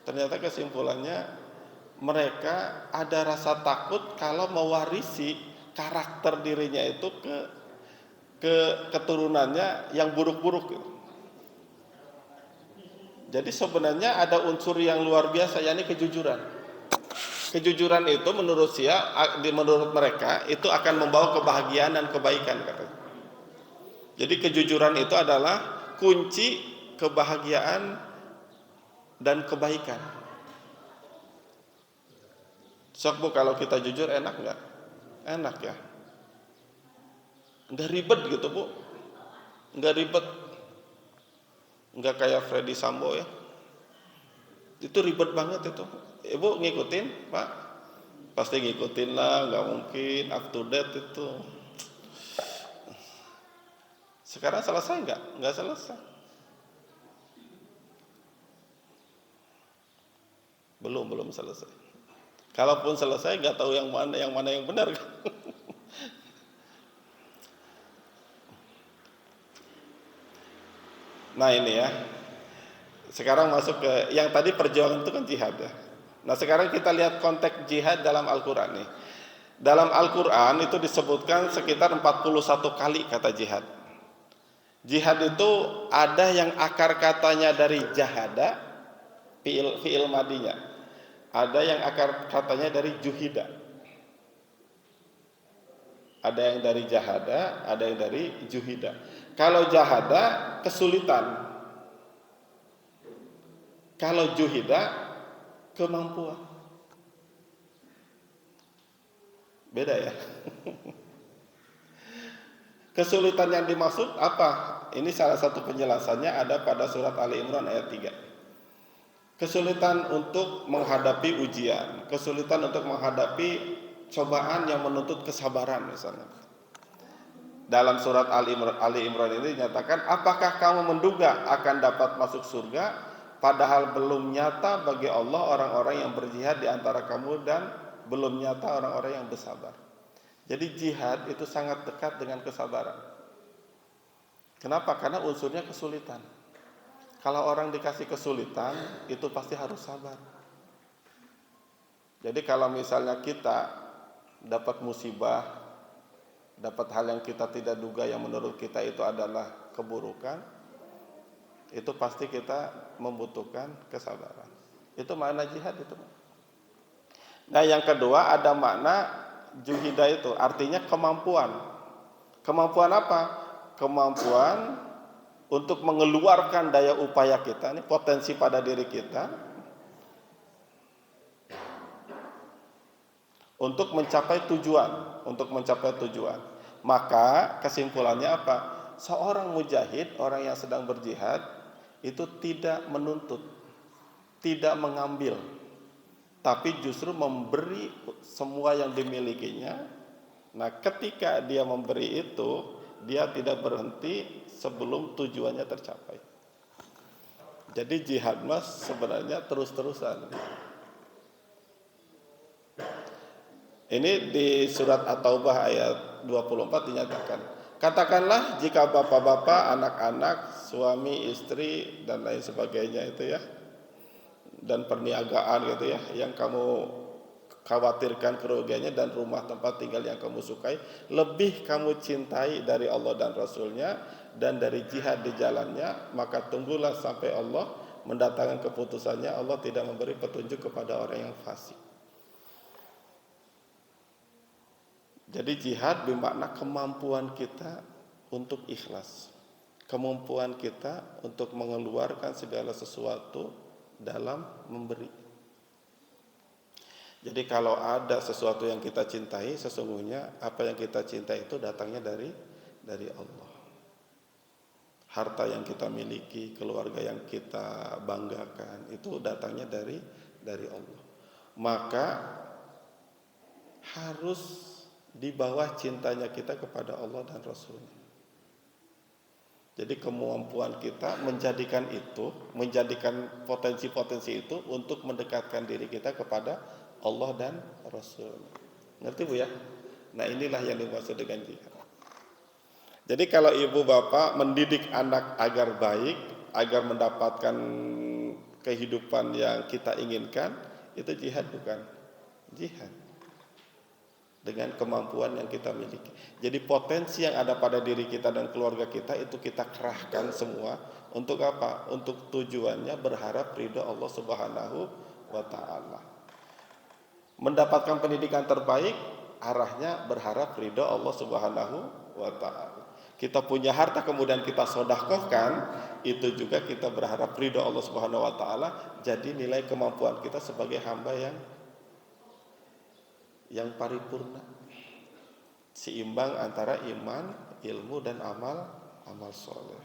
Ternyata kesimpulannya mereka ada rasa takut kalau mewarisi karakter dirinya itu ke keturunannya yang buruk-buruk gitu. Jadi sebenarnya ada unsur yang luar biasa, yakni kejujuran. Kejujuran itu menurut mereka itu akan membawa kebahagiaan dan kebaikan katanya. Jadi kejujuran itu adalah kunci kebahagiaan dan kebaikan. Sok Bu, kalau kita jujur enak nggak? Enak ya. Nggak ribet gitu Bu. Nggak ribet. Nggak kayak Freddy Sambo ya. Itu ribet banget itu. Ibu ngikutin Pak? Pasti ngikutin lah, nggak mungkin up to date itu. Sekarang selesai nggak? Nggak selesai. Belum selesai. Kalaupun selesai nggak tahu yang mana yang benar. Nah ini ya. Sekarang masuk ke yang tadi perjuangan itu kan jihad ya. Nah sekarang kita lihat konteks jihad dalam Al-Quran nih. Dalam Al-Quran itu disebutkan sekitar 41 kali kata jihad. Jihad itu ada yang akar katanya dari jahada, fi'il madinya. Ada yang akar katanya dari juhida. Ada yang dari jahada, ada yang dari juhida. Kalau jahada kesulitan. Kalau juhida kemampuan. Beda ya. Kesulitan yang dimaksud apa? Ini salah satu penjelasannya ada pada surat Ali Imran ayat 3. Kesulitan untuk menghadapi ujian, kesulitan untuk menghadapi cobaan yang menuntut kesabaran misalnya. Dalam surat Ali Imran ini dinyatakan, apakah kamu menduga akan dapat masuk surga padahal belum nyata bagi Allah orang-orang yang berjihad di antara kamu dan belum nyata orang-orang yang bersabar. Jadi jihad itu sangat dekat dengan kesabaran. Kenapa? Karena unsurnya kesulitan. Kalau orang dikasih kesulitan, itu pasti harus sabar. Jadi kalau misalnya kita dapat musibah, dapat hal yang kita tidak duga yang menurut kita itu adalah keburukan, itu pasti kita membutuhkan kesabaran. Itu makna jihad itu. Nah yang kedua ada makna juhida itu, artinya kemampuan. Kemampuan apa? Kemampuan untuk mengeluarkan daya upaya kita, ini potensi pada diri kita untuk mencapai tujuan. Maka kesimpulannya apa? Seorang mujahid, orang yang sedang berjihad, itu tidak menuntut, tidak mengambil, tapi justru memberi semua yang dimilikinya. Nah ketika dia memberi itu, dia tidak berhenti sebelum tujuannya tercapai. Jadi jihad mas sebenarnya terus-terusan. Ini di surat At-Taubah ayat 24 dinyatakan, katakanlah jika bapak-bapak, anak-anak, suami, istri dan lain sebagainya itu ya, dan perniagaan gitu ya, yang kamu khawatirkan kerugiannya dan rumah tempat tinggal yang kamu sukai lebih kamu cintai dari Allah dan Rasulnya dan dari jihad di jalannya, maka tunggulah sampai Allah mendatangkan keputusannya. Allah tidak memberi petunjuk kepada orang yang fasik. Jadi jihad bermakna kemampuan kita untuk ikhlas, kemampuan kita untuk mengeluarkan segala sesuatu dalam memberi. Jadi kalau ada sesuatu yang kita cintai, sesungguhnya apa yang kita cintai itu datangnya dari Allah. Harta yang kita miliki, keluarga yang kita banggakan, itu datangnya dari Allah. Maka harus di bawah cintanya kita kepada Allah dan Rasulnya. Jadi kemampuan kita menjadikan potensi-potensi itu untuk mendekatkan diri kita kepada Allah dan Rasul. Ngerti Bu ya? Nah inilah yang dimaksud dengan jihad. Jadi kalau ibu bapak mendidik anak agar baik, agar mendapatkan kehidupan yang kita inginkan, itu jihad bukan? Jihad. Dengan kemampuan yang kita miliki. Jadi potensi yang ada pada diri kita dan keluarga kita itu kita kerahkan semua untuk apa? Untuk tujuannya berharap ridho Allah Subhanahu wa taala. Mendapatkan pendidikan terbaik arahnya berharap ridho Allah Subhanahu wa taala. Kita punya harta kemudian kita sedekahkan, itu juga kita berharap ridho Allah Subhanahu wa taala, jadi nilai kemampuan kita sebagai hamba yang paripurna, seimbang antara iman, ilmu dan amal soleh.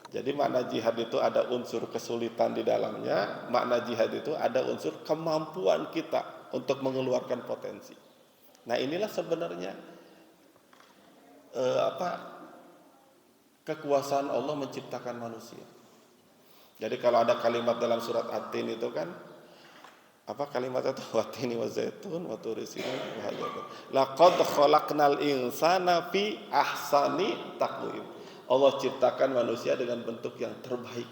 Jadi makna jihad itu ada unsur kesulitan di dalamnya, makna jihad itu ada unsur kemampuan kita untuk mengeluarkan potensi. Nah inilah sebenarnya kekuasaan Allah menciptakan manusia. Jadi kalau ada kalimat dalam surat At-Tin itu kan, apa kalimat itu? Watini wa zaitun wa turi sinin wa hadza. Laqad khalaqnal insana fi ahsani taqwim. Allah ciptakan manusia dengan bentuk yang terbaik,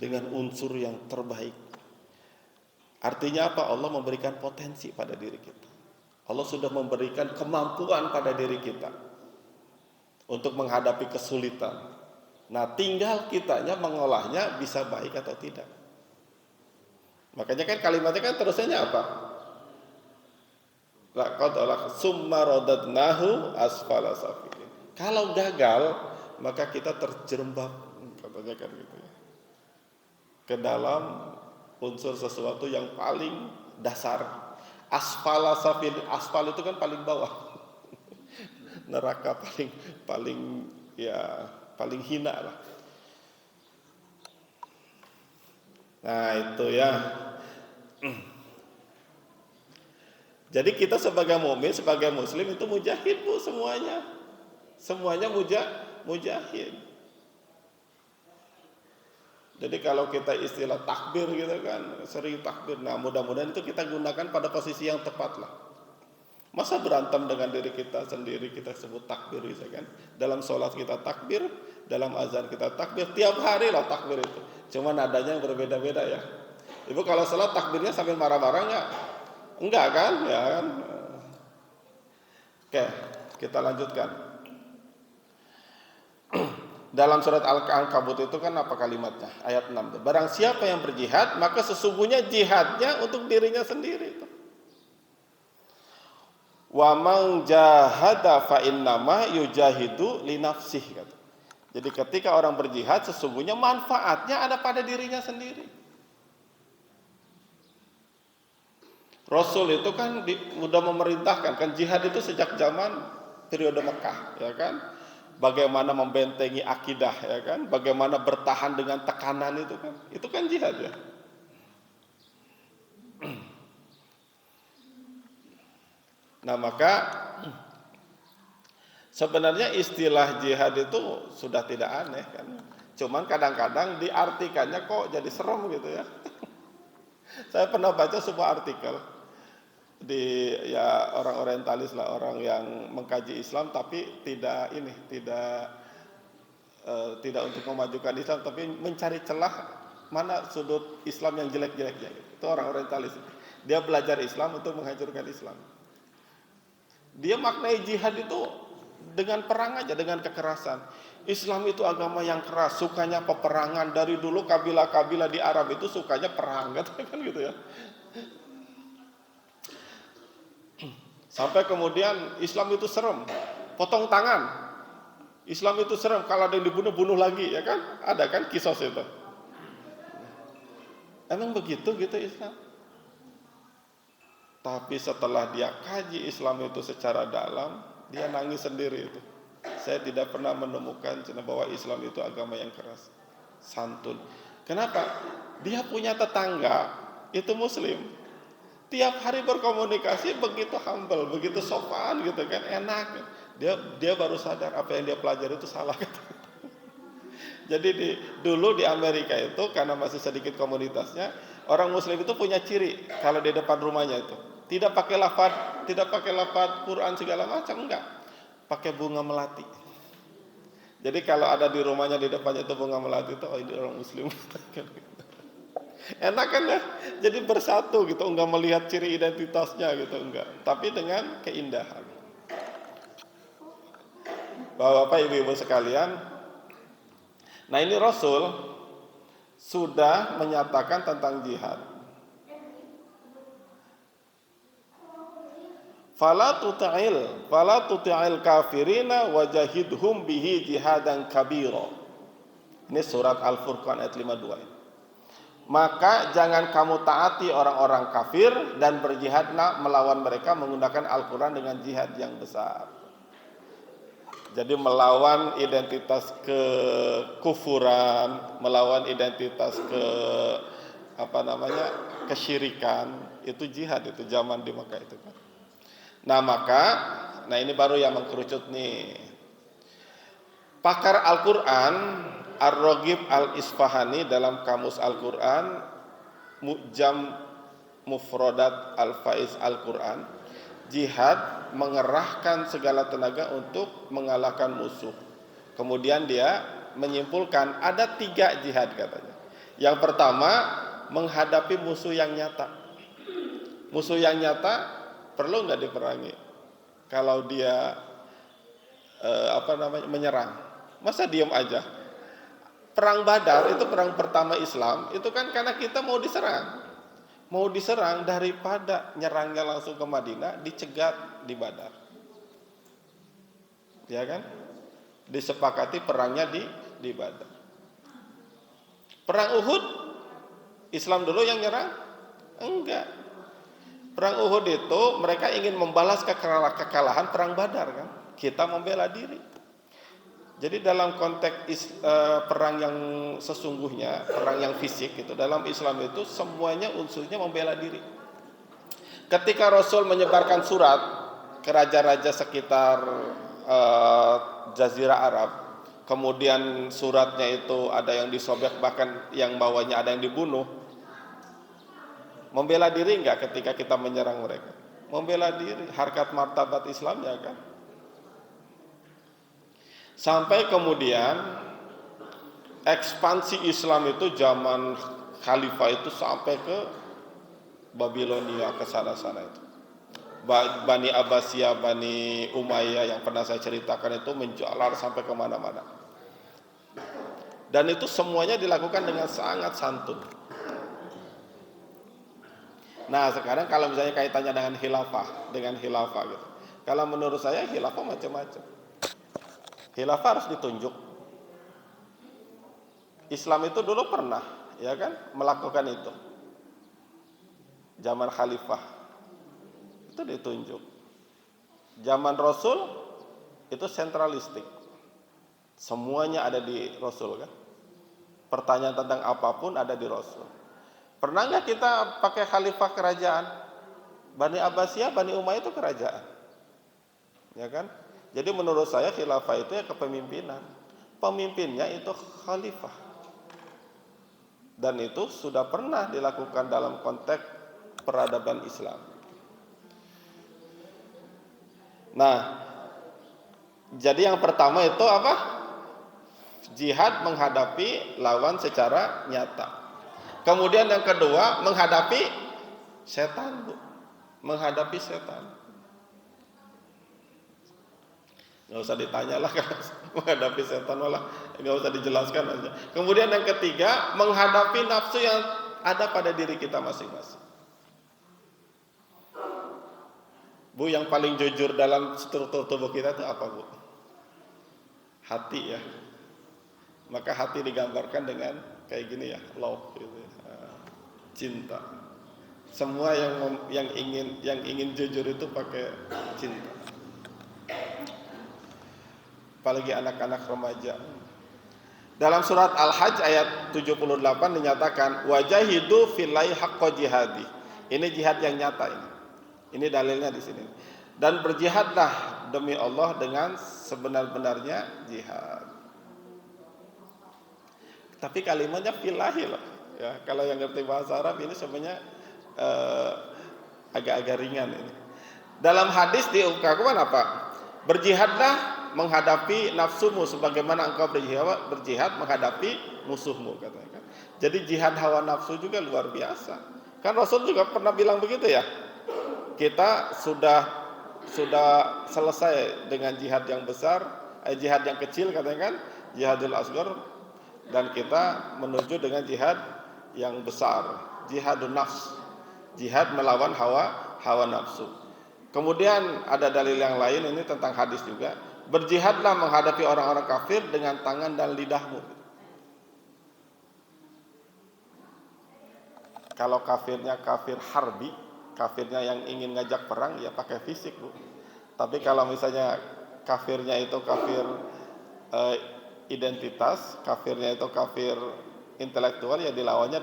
dengan unsur yang terbaik. Artinya apa? Allah memberikan potensi pada diri kita. Allah sudah memberikan kemampuan pada diri kita untuk menghadapi kesulitan. Nah, tinggal kitanya mengolahnya bisa baik atau tidak. Makanya kan kalimatnya kan terusnya apa? Laqad summa radadnahu asfala safilin. Kalau gagal, maka kita terjerembab, katanya kan gitu ya, ke dalam unsur sesuatu yang paling dasar. Asfala safilin, asfal itu kan paling bawah. Neraka paling hina lah. Nah, itu ya. Jadi kita sebagai mukmin, sebagai muslim itu mujahid Bu, semuanya mujahid. Jadi kalau kita istilah takbir gitu kan, sering takbir. Nah mudah-mudahan itu kita gunakan pada posisi yang tepat lah. Masa berantem dengan diri kita sendiri kita sebut takbir bisa kan? Dalam sholat kita takbir, dalam azan kita takbir, tiap hari lah takbir itu. Cuma nadanya yang berbeda-beda ya. Ibu kalau sholat takbirnya sambil marah-marah enggak? Enggak kan? Ya kan? Oke, kita lanjutkan. Dalam surat Al-Ankabut itu kan apa kalimatnya? Ayat 6. Barang siapa yang berjihad, maka sesungguhnya jihadnya untuk dirinya sendiri. Wa man jahada fa innama yujahidu li nafsih kata. Jadi ketika orang berjihad sesungguhnya manfaatnya ada pada dirinya sendiri. Rasul itu kan sudah memerintahkan kan jihad itu sejak zaman periode Mekah, ya kan? Bagaimana membentengi akidah, ya kan? Bagaimana bertahan dengan tekanan itu kan jihad ya. Nah maka sebenarnya istilah jihad itu sudah tidak aneh kan. Cuman kadang-kadang diartikannya kok jadi serem gitu ya. Saya pernah baca sebuah artikel di orang orientalis lah, orang yang mengkaji Islam tapi tidak untuk memajukan Islam tapi mencari celah mana sudut Islam yang jelek-jeleknya gitu. Itu orang orientalis. Dia belajar Islam untuk menghancurkan Islam. Dia maknai jihad itu dengan perang aja, dengan kekerasan. Islam itu agama yang keras, sukanya peperangan. Dari dulu kabilah-kabilah di Arab itu sukanya perang, kan gitu ya. Sampai kemudian Islam itu serem, potong tangan. Islam itu serem, kalau ada yang dibunuh, bunuh lagi, ya kan? Ada kan kisos itu. Emang begitu gitu Islam? Tapi setelah dia kaji Islam itu secara dalam, dia nangis sendiri itu. Saya tidak pernah menemukan bahwa Islam itu agama yang keras, santun. Kenapa? Dia punya tetangga itu Muslim. Tiap hari berkomunikasi begitu humble, begitu sopan gitu kan, enak. Dia baru sadar apa yang dia pelajari itu salah. Jadi dulu di Amerika itu karena masih sedikit komunitasnya, orang Muslim itu punya ciri kalau di depan rumahnya itu tidak pakai lafaz Quran segala macam, enggak, pakai bunga melati. Jadi kalau ada di rumahnya di depannya itu bunga melati itu, oh ini orang muslim. Enak kan ya? Jadi bersatu gitu, enggak melihat ciri identitasnya gitu, enggak. Tapi dengan keindahan. Bapak-bapak, ibu-ibu sekalian, nah ini Rasul sudah menyatakan tentang jihad. Fala tuti'il kafirina wajahidhum bihi jihadan kabira. Ini surat Al-Furqan ayat 52. Maka jangan kamu taati orang-orang kafir dan berjihadlah melawan mereka menggunakan Al-Quran dengan jihad yang besar. Jadi melawan identitas kekufuran, melawan identitas kesyirikan, itu jihad, itu zaman di Makkah itu kan. Nah ini baru yang mengkerucut nih. Pakar Al-Quran Ar-Raghib Al-Isfahani dalam kamus Al-Quran Mu'jam Mufrodat Al-Faiz Al-Quran, jihad mengerahkan segala tenaga untuk mengalahkan musuh. Kemudian dia menyimpulkan ada 3 jihad katanya. Yang pertama, menghadapi musuh yang nyata. Musuh yang nyata perlu nggak diperangi? Kalau dia menyerang, masa diam aja? Perang Badar itu perang pertama Islam, itu kan karena kita mau diserang daripada nyerangnya langsung ke Madinah, dicegat di Badar. Ya kan? Disepakati perangnya di Badar. Perang Uhud, Islam dulu yang nyerang? Enggak. Perang Uhud itu mereka ingin membalas kekalahan perang Badar kan. Kita membela diri. Jadi dalam konteks perang yang sesungguhnya, perang yang fisik itu dalam Islam itu semuanya unsurnya membela diri. Ketika Rasul menyebarkan surat ke raja-raja sekitar Jazirah Arab, kemudian suratnya itu ada yang disobek, bahkan yang bawahnya ada yang dibunuh. Membela diri enggak ketika kita menyerang mereka? Membela diri, harkat martabat Islamnya kan. Sampai kemudian ekspansi Islam itu zaman khalifah itu sampai ke Babilonia, ke sana-sana itu. Bani Abbasiyah, Bani Umayyah yang pernah saya ceritakan itu menjalar sampai kemana-mana. Dan itu semuanya dilakukan dengan sangat santun. Nah sekarang kalau misalnya kaitannya dengan khilafah gitu. Kalau menurut saya khilafah macam-macam. Khilafah harus ditunjuk. Islam itu dulu pernah, ya kan, melakukan itu. Zaman khalifah itu ditunjuk. Zaman Rasul itu sentralistik. Semuanya ada di Rasul kan. Pertanyaan tentang apapun ada di Rasul. Pernah nggak kita pakai khalifah kerajaan? Bani Abbasiyah, Bani Umayyah itu kerajaan, ya kan? Jadi menurut saya khilafah itu ya kepemimpinan. Pemimpinnya itu khalifah. Dan itu sudah pernah dilakukan dalam konteks peradaban Islam. Nah, jadi yang pertama itu apa? Jihad menghadapi lawan secara nyata. Kemudian yang kedua menghadapi setan, Bu. Menghadapi setan. Nggak usah ditanya lah kan, menghadapi setan malah nggak usah dijelaskan aja. Kemudian yang ketiga menghadapi nafsu yang ada pada diri kita masing-masing. Bu, yang paling jujur dalam struktur tubuh kita itu apa, Bu? Hati ya. Maka hati digambarkan dengan kayak gini ya, love gitu ya. Cinta. Semua yang ingin jujur itu pakai cinta. Apalagi anak-anak remaja. Dalam surat Al-Hajj ayat 78 dinyatakan wajahidu fillahi haqqa jihadi. Ini jihad yang nyata ini. Ini dalilnya di sini. Dan berjihadlah demi Allah dengan sebenar-benarnya jihad. Tapi kalimatnya fillahi loh. Ya, kalau yang ngerti bahasa Arab ini sebenarnya agak-agak ringan ini. Dalam hadis diungkapkan apa? Berjihadlah menghadapi nafsumu sebagaimana engkau berjihad menghadapi musuhmu, katanya kan. Jadi jihad hawa nafsu juga luar biasa. Kan Rasul juga pernah bilang begitu ya. Kita sudah selesai dengan jihad yang besar, jihad yang kecil katanya kan, jihadul asghar, dan kita menuju dengan jihad yang besar, jihadun nafs, jihad melawan hawa nafsu. Kemudian ada dalil yang lain ini tentang hadis juga, berjihadlah menghadapi orang-orang kafir dengan tangan dan lidahmu. Kalau kafirnya kafir harbi, kafirnya yang ingin ngajak perang, ya pakai fisik, Bu. Tapi kalau misalnya kafirnya itu kafir identitas, kafirnya itu kafir intelektual, ya dilawannya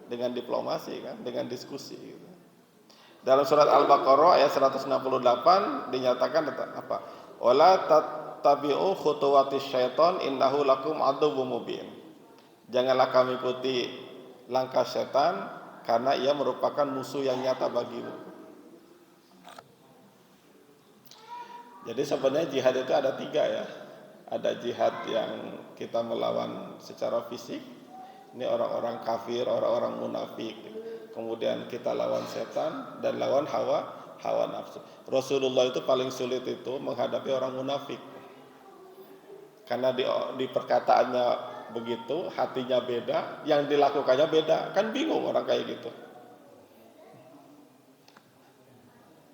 dengan diplomasi kan, dengan diskusi gitu. Dalam surat Al-Baqarah ayat 168 dinyatakan apa? Wala tattabi'u khutuwatis syaiton innahu lakum aduwwum mubin. Janganlah kamu ikuti langkah setan karena ia merupakan musuh yang nyata bagimu. Jadi sebenarnya jihad itu ada 3 ya. Ada jihad yang kita melawan secara fisik, ini orang-orang kafir, orang-orang munafik. Kemudian kita lawan setan dan lawan hawa nafsu. Rasulullah itu paling sulit itu menghadapi orang munafik. Karena di perkataannya begitu, hatinya beda, yang dilakukannya beda. Kan bingung orang kayak gitu.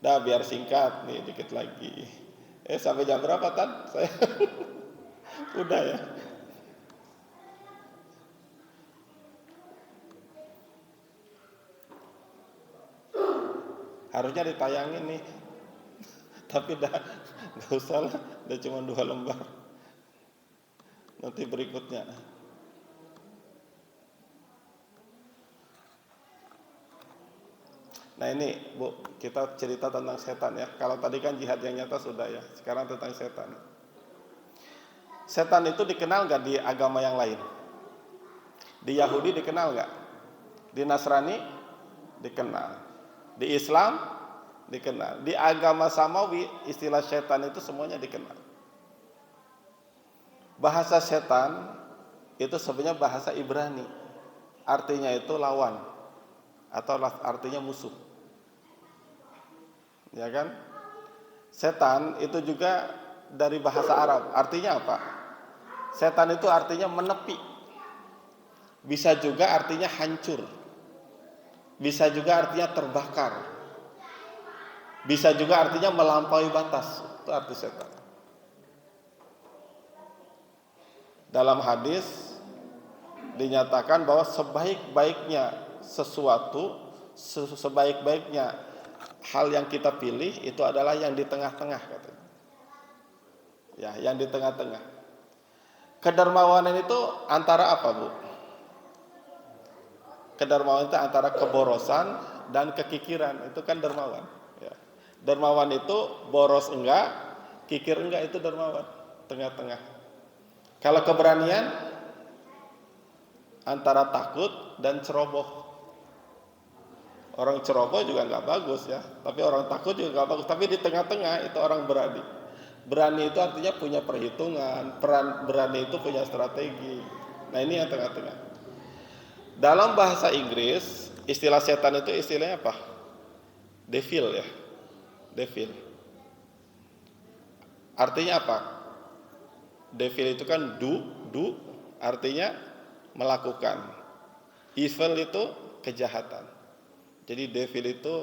Dah biar singkat nih dikit lagi. Sampai jam berapa Tan? Saya udah ya. Harusnya ditayangin nih. Tapi dah enggak usah lah, udah cuma 2 lembar. Nanti berikutnya. Nah ini Bu, kita cerita tentang setan ya. Kalau tadi kan jihad yang nyata sudah ya. Sekarang tentang setan. Setan itu dikenal gak di agama yang lain? Di Yahudi dikenal gak? Di Nasrani dikenal. Di Islam dikenal. Di agama Samawi istilah setan itu semuanya dikenal. Bahasa setan itu sebenarnya bahasa Ibrani. Artinya itu lawan atau artinya musuh. Ya kan? Setan itu juga dari bahasa Arab. Artinya apa? Setan itu artinya menepi. Bisa juga artinya hancur. Bisa juga artinya terbakar. Bisa juga artinya melampaui batas. Itu arti setan. Dalam hadis dinyatakan bahwa sebaik-baiknya sesuatu, sebaik-baiknya hal yang kita pilih itu adalah yang di tengah-tengah katanya. Ya, yang di tengah-tengah. Kedermawanan itu antara apa, Bu? Kedermawanan itu antara keborosan dan kekikiran. Itu kan dermawan. Ya. Dermawan itu boros enggak, kikir enggak, itu dermawan. Tengah-tengah. Kalau keberanian antara takut dan ceroboh. Orang ceroboh juga nggak bagus ya, tapi orang takut juga nggak bagus. Tapi di tengah-tengah itu orang berani. Berani itu artinya punya perhitungan, berani itu punya strategi. Nah ini yang tengah-tengah. Dalam bahasa Inggris, istilah setan itu istilahnya apa? Devil ya, devil. Artinya apa? Devil itu kan do, artinya melakukan. Evil itu kejahatan. Jadi devil itu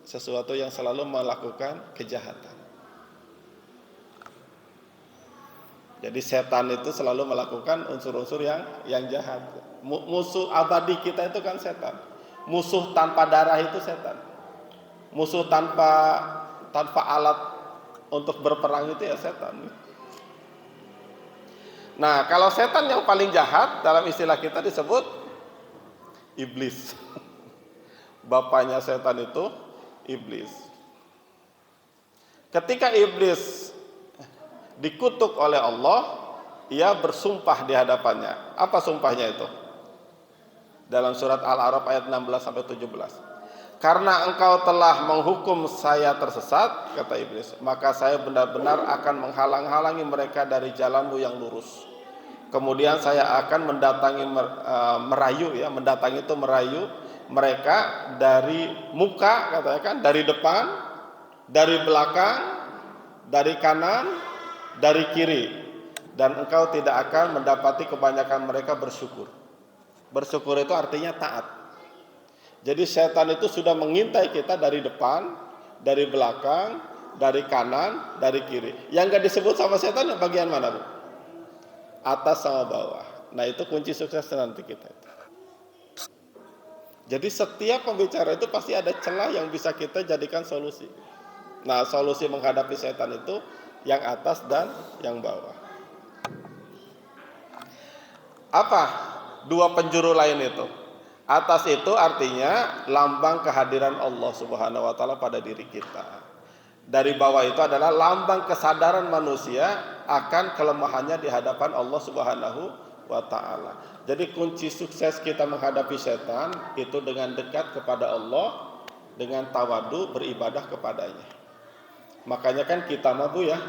sesuatu yang selalu melakukan kejahatan. Jadi setan itu selalu melakukan unsur-unsur yang jahat. Musuh abadi kita itu kan setan. Musuh tanpa darah itu setan. Musuh tanpa alat untuk berperang itu ya setan. Nah, kalau setan yang paling jahat dalam istilah kita disebut iblis. Bapaknya setan itu iblis. Ketika iblis dikutuk oleh Allah, ia bersumpah di hadapannya. Apa sumpahnya itu? Dalam surat Al-A'raf ayat 16 sampai 17. karena engkau telah menghukum saya tersesat, kata iblis, maka saya benar-benar akan menghalang-halangi mereka dari jalanmu yang lurus. Kemudian saya akan mendatangi mendatangi itu merayu mereka dari muka, katanya kan, dari depan, dari belakang, dari kanan, dari kiri, dan engkau tidak akan mendapati kebanyakan mereka bersyukur. Bersyukur itu artinya taat. Jadi setan itu sudah mengintai kita dari depan, dari belakang, dari kanan, dari kiri. Yang gak disebut sama setan yang bagian mana, Bu? Atas sama bawah. Nah, itu kunci sukses nanti kita. Jadi setiap pembicara itu pasti ada celah yang bisa kita jadikan solusi. Nah, solusi menghadapi setan itu yang atas dan yang bawah. Apa dua penjuru lain itu? Atas itu artinya lambang kehadiran Allah Subhanahu wa taala pada diri kita. Dari bawah itu adalah lambang kesadaran manusia akan kelemahannya di hadapan Allah Subhanahu wa taala. Jadi kunci sukses kita menghadapi setan itu dengan dekat kepada Allah, dengan tawadu beribadah kepadanya. Makanya kan kita Bu ya,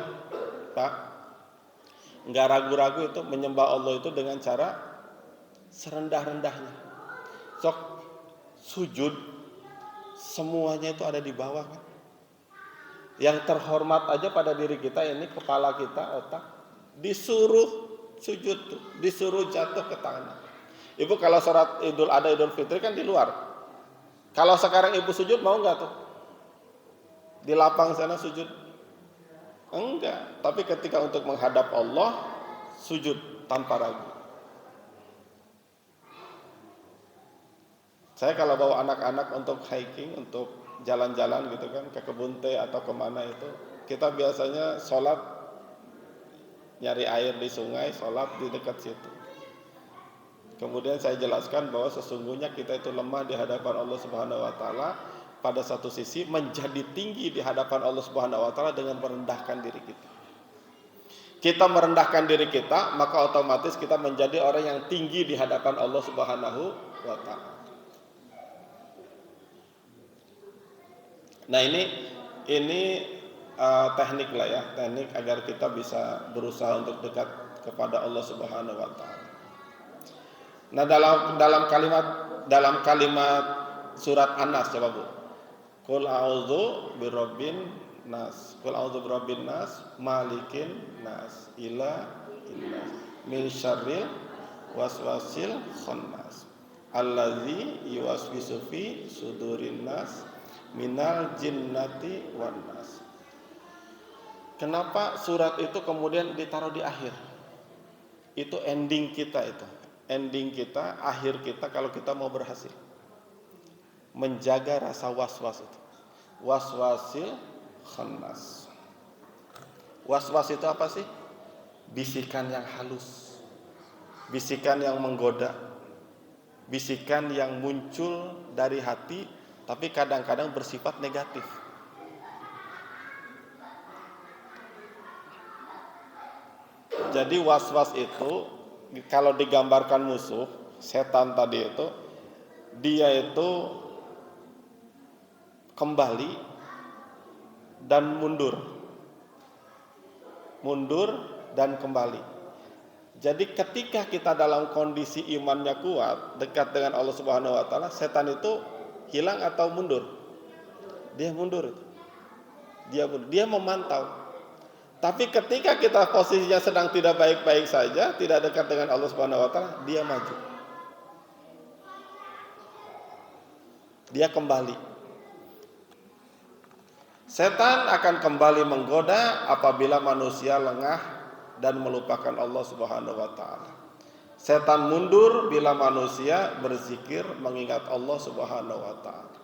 Pak, nggak ragu-ragu itu menyembah Allah itu dengan cara serendah-rendahnya. Sok sujud semuanya itu ada di bawah kan. Yang terhormat aja pada diri kita ini kepala kita, otak, disuruh sujud tuh, disuruh jatuh ke tangan. Ibu kalau sholat Idul Adha, Idul Fitri kan di luar. Kalau sekarang ibu sujud mau nggak tuh? Di lapang sana sujud? Enggak. Tapi ketika untuk menghadap Allah, sujud tanpa ragu. Saya kalau bawa anak-anak untuk hiking, untuk jalan-jalan gitu kan, ke kebun teh atau kemana itu, kita biasanya sholat, nyari air di sungai, sholat di dekat situ. Kemudian saya jelaskan bahwa sesungguhnya kita itu lemah di hadapan Allah Subhanahu wa taala, pada satu sisi menjadi tinggi di hadapan Allah Subhanahu wa taala dengan merendahkan diri kita. Kita merendahkan diri kita, maka otomatis kita menjadi orang yang tinggi di hadapan Allah Subhanahu wa taala. Nah, ini teknik lah ya, teknik agar kita bisa berusaha untuk dekat kepada Allah Subhanahu wa taala. Nah, dalam kalimat surat An-Nas, coba Bu. Qul a'udzu birabbin nas. Qul a'udzu birabbin nas, malikin nas, ila illas, min syarril waswasil khannas, allazi yuwaswisu fi sudurin nas minal jinnati wan nas. Kenapa surat itu kemudian ditaruh di akhir? Itu ending kita itu. Ending kita, akhir kita kalau kita mau berhasil. Menjaga rasa was-was itu. Waswasil khannas. Was-was itu apa sih? Bisikan yang halus. Bisikan yang menggoda. Bisikan yang muncul dari hati tapi kadang-kadang bersifat negatif. Jadi was-was itu kalau digambarkan musuh, setan tadi itu, dia itu kembali dan mundur. Mundur dan kembali. Jadi ketika kita dalam kondisi imannya kuat, dekat dengan Allah Subhanahu wa taala, setan itu hilang atau mundur? Dia mundur. Dia memantau. Tapi ketika kita posisinya sedang tidak baik-baik saja, tidak dekat dengan Allah Subhanahu wa taala, dia maju. Dia kembali. Setan akan kembali menggoda apabila manusia lengah dan melupakan Allah Subhanahu wa taala. Setan mundur bila manusia berzikir mengingat Allah Subhanahu wa taala.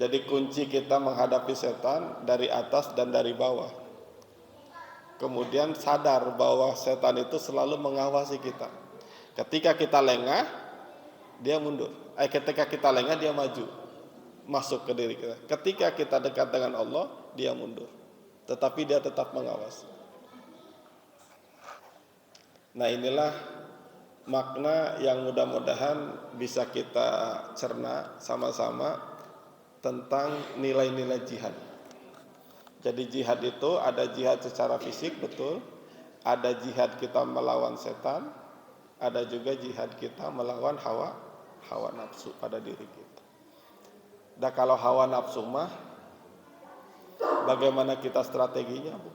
Jadi kunci kita menghadapi setan dari atas dan dari bawah. Kemudian sadar bahwa setan itu selalu mengawasi kita. Ketika kita lengah, dia mundur. Ketika kita lengah, dia maju. Masuk ke diri kita. Ketika kita dekat dengan Allah, dia mundur. Tetapi dia tetap mengawasi. Nah, inilah makna yang mudah-mudahan bisa kita cerna sama-sama tentang nilai-nilai jihad. Jadi jihad itu ada jihad secara fisik, betul. Ada jihad kita melawan setan, ada juga jihad kita melawan hawa nafsu pada diri kita. Dan kalau hawa nafsu mah bagaimana kita strateginya, Bu?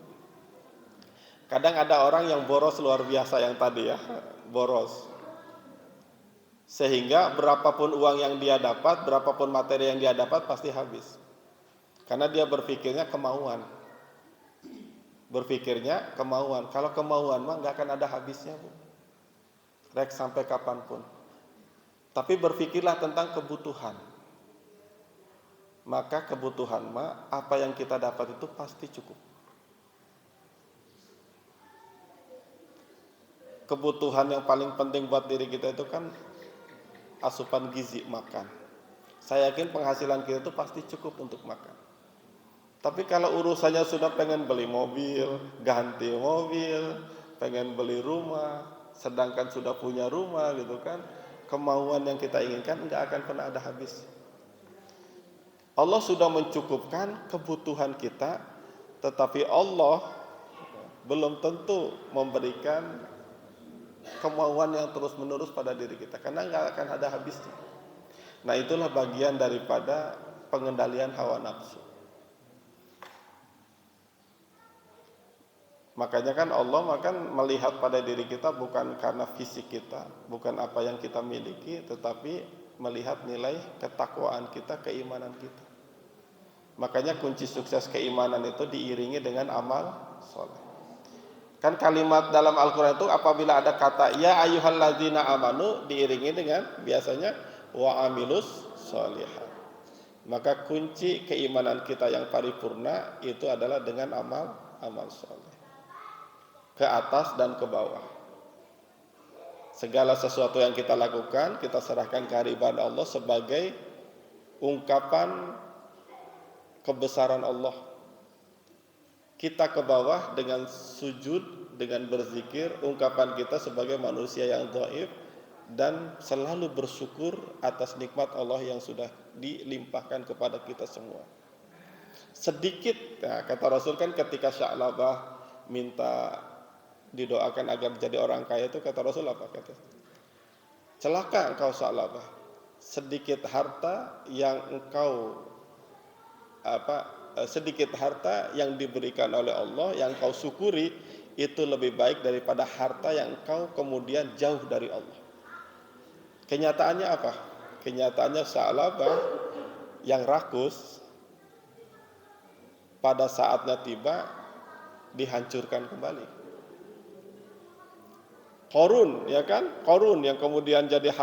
Kadang ada orang yang boros luar biasa yang tadi ya, boros. Sehingga berapapun uang yang dia dapat, berapapun materi yang dia dapat pasti habis. Karena dia berpikirnya kemauan. Berpikirnya kemauan. Kalau kemauan mah nggak akan ada habisnya, Bu. Rek sampai kapanpun. Tapi berpikirlah tentang kebutuhan. Maka kebutuhan mah apa yang kita dapat itu pasti cukup. Kebutuhan yang paling penting buat diri kita itu kan asupan gizi, makan. Saya yakin penghasilan kita itu pasti cukup untuk makan. Tapi kalau urusannya sudah pengen beli mobil, ganti mobil, pengen beli rumah, sedangkan sudah punya rumah gitu kan, kemauan yang kita inginkan nggak akan pernah ada habis. Allah sudah mencukupkan kebutuhan kita, tetapi Allah belum tentu memberikan kemauan yang terus-menerus pada diri kita, karena nggak akan ada habisnya. Nah, itulah bagian daripada pengendalian hawa nafsu. Makanya kan Allah melihat pada diri kita bukan karena fisik kita, bukan apa yang kita miliki, tetapi melihat nilai ketakwaan kita, keimanan kita. Makanya kunci sukses keimanan itu diiringi dengan amal soleh. Kan kalimat dalam Al-Quran itu apabila ada kata ya ayyuhalladzina amanu diiringi dengan biasanya wa amilus sholihat. Maka kunci keimanan kita yang paripurna itu adalah dengan amal soleh. Ke atas dan ke bawah. Segala sesuatu yang kita lakukan kita serahkan kehadiran Allah sebagai ungkapan kebesaran Allah. Kita ke bawah dengan sujud, dengan berzikir, ungkapan kita sebagai manusia yang dhaif dan selalu bersyukur atas nikmat Allah yang sudah dilimpahkan kepada kita semua. Sedikit, nah, kata Rasul kan ketika Sya'labah minta didoakan agar menjadi orang kaya itu kata Rasul apa? Kata, celaka engkau Sya'labah, sedikit harta yang engkau sedikit harta yang diberikan oleh Allah yang kau syukuri itu lebih baik daripada harta yang kau kemudian jauh dari Allah. Kenyataannya apa? Kenyataannya Sya'labah yang rakus pada saatnya tiba dihancurkan kembali. Qorun, ya kan? Qorun yang kemudian jadi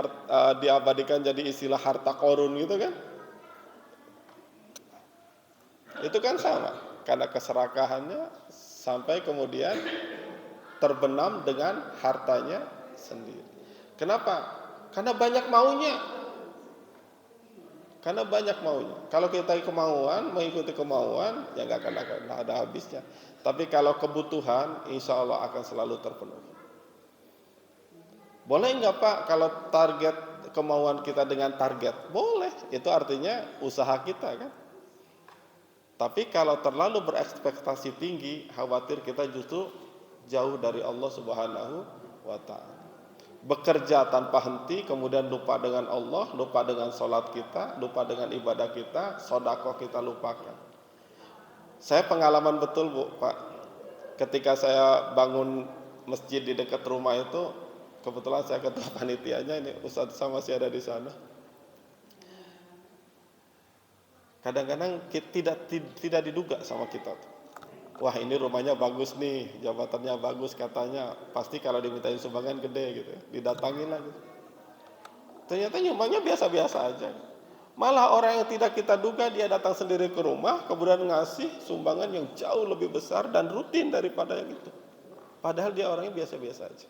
diabadikan jadi istilah harta Qorun gitu kan? Itu kan sama, karena keserakahannya sampai kemudian terbenam dengan hartanya sendiri. Kenapa? Karena banyak maunya. Karena banyak maunya. Kalau kita kemauan, mengikuti kemauan, ya nggak akan ada habisnya. Tapi kalau kebutuhan, insya Allah akan selalu terpenuhi. Boleh nggak Pak kalau target kemauan kita dengan target? Boleh, itu artinya usaha kita kan. Tapi kalau terlalu berekspektasi tinggi, khawatir kita justru jauh dari Allah Subhanahu wa ta'ala. Bekerja tanpa henti, kemudian lupa dengan Allah, lupa dengan sholat kita, lupa dengan ibadah kita, sedekah kita lupakan. Saya pengalaman betul Bu, Pak. Ketika saya bangun masjid di dekat rumah itu, kebetulan saya ketua panitianya, ini Ustadz sama masih ada di sana. Kadang-kadang tidak diduga sama kita. Wah ini rumahnya bagus nih, jabatannya bagus katanya, pasti kalau dimintain sumbangan gede gitu, didatangin lagi. Ternyata nyumbangnya biasa-biasa aja. Malah orang yang tidak kita duga dia datang sendiri ke rumah, kemudian ngasih sumbangan yang jauh lebih besar dan rutin daripada yang itu. Padahal dia orangnya biasa-biasa aja.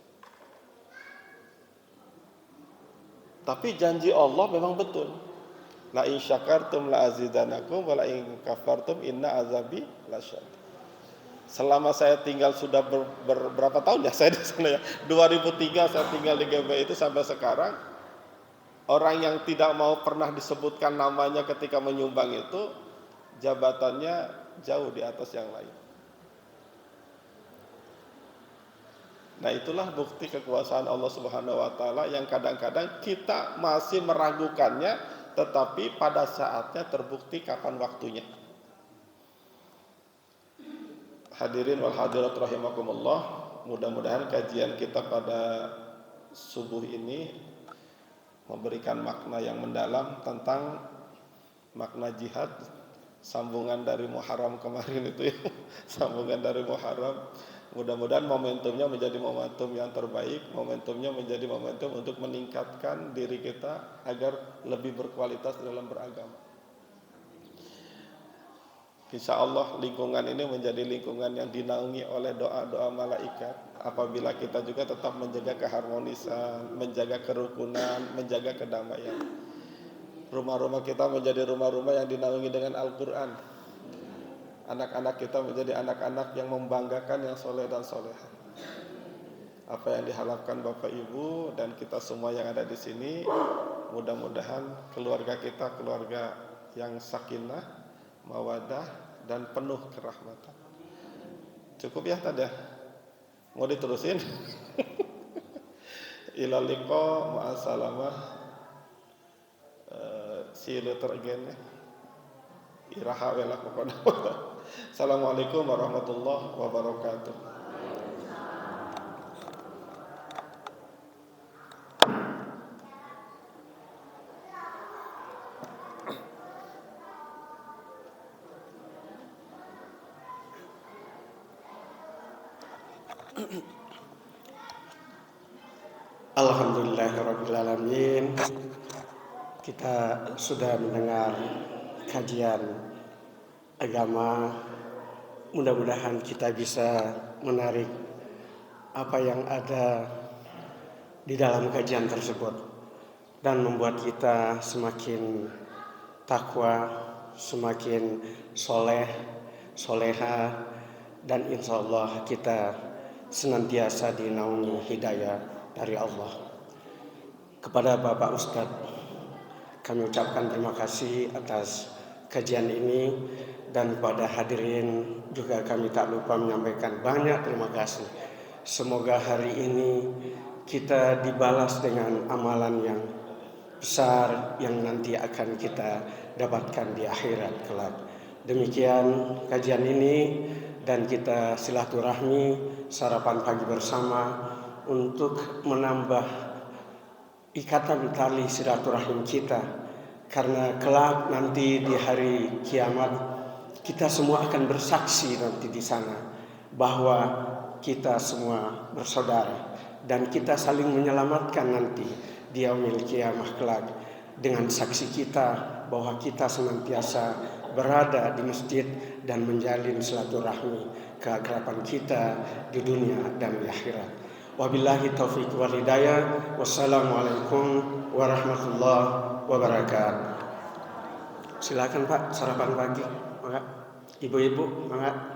Tapi janji Allah memang betul. La in syakartum la azidanakum wa la in kafartum inna azabi lasyadid. Selama saya tinggal sudah berapa tahun ya saya di sana ya. 2003 saya tinggal di GBI itu sampai sekarang. Orang yang tidak mau pernah disebutkan namanya ketika menyumbang itu jabatannya jauh di atas yang lain. Nah, itulah bukti kekuasaan Allah Subhanahu wa taala yang kadang-kadang kita masih meragukannya, tetapi pada saatnya terbukti kapan waktunya. Hadirin wal hadirat rahimakumullah, mudah-mudahan kajian kita pada subuh ini memberikan makna yang mendalam tentang makna jihad, sambungan dari Muharram kemarin itu ya, sambungan dari Muharram. Mudah-mudahan momentumnya menjadi momentum yang terbaik, momentumnya menjadi momentum untuk meningkatkan diri kita agar lebih berkualitas dalam beragama. Insya Allah lingkungan ini menjadi lingkungan yang dinaungi oleh doa-doa malaikat. Apabila kita juga tetap menjaga keharmonisan, menjaga kerukunan, menjaga kedamaian. Rumah-rumah kita menjadi rumah-rumah yang dinaungi dengan Al-Quran. Anak-anak kita menjadi anak-anak yang membanggakan, yang soleh dan soleha. Apa yang diharapkan Bapak Ibu dan kita semua yang ada di sini, mudah-mudahan keluarga kita keluarga yang sakinah, mawadah dan penuh kerahmatan. Cukup ya tadi? Mau diterusin? Ila liqa ma'assalamah. See you later again ya. Iraha wela pokoknya. Assalamualaikum warahmatullahi wabarakatuh. Alhamdulillahirrabbilalamin. Kita sudah mendengar kajian agama. Mudah-mudahan kita bisa menarik apa yang ada di dalam kajian tersebut dan membuat kita semakin takwa, semakin soleh, soleha, dan insya Allah kita senantiasa dinaungi hidayah dari Allah. Kepada Bapak Ustadz, kami ucapkan terima kasih atas kajian ini, dan pada hadirin juga kami tak lupa menyampaikan banyak terima kasih. Semoga hari ini kita dibalas dengan amalan yang besar yang nanti akan kita dapatkan di akhirat kelak. Demikian kajian ini, dan kita silaturahmi sarapan pagi bersama untuk menambah ikatan tali silaturahim kita, karena kelak nanti di hari kiamat kita semua akan bersaksi nanti di sana bahwa kita semua bersaudara dan kita saling menyelamatkan nanti di yaumil kiamah kelak dengan saksi kita bahwa kita senantiasa berada di masjid dan menjalin silaturahmi keakraban kita di dunia dan di akhirat. Wabillahi taufiq wal hidayah. Wassalamualaikum warahmatullahi wabarakatuh. Silakan Pak, sarapan pagi. Maka ibu-ibu, maka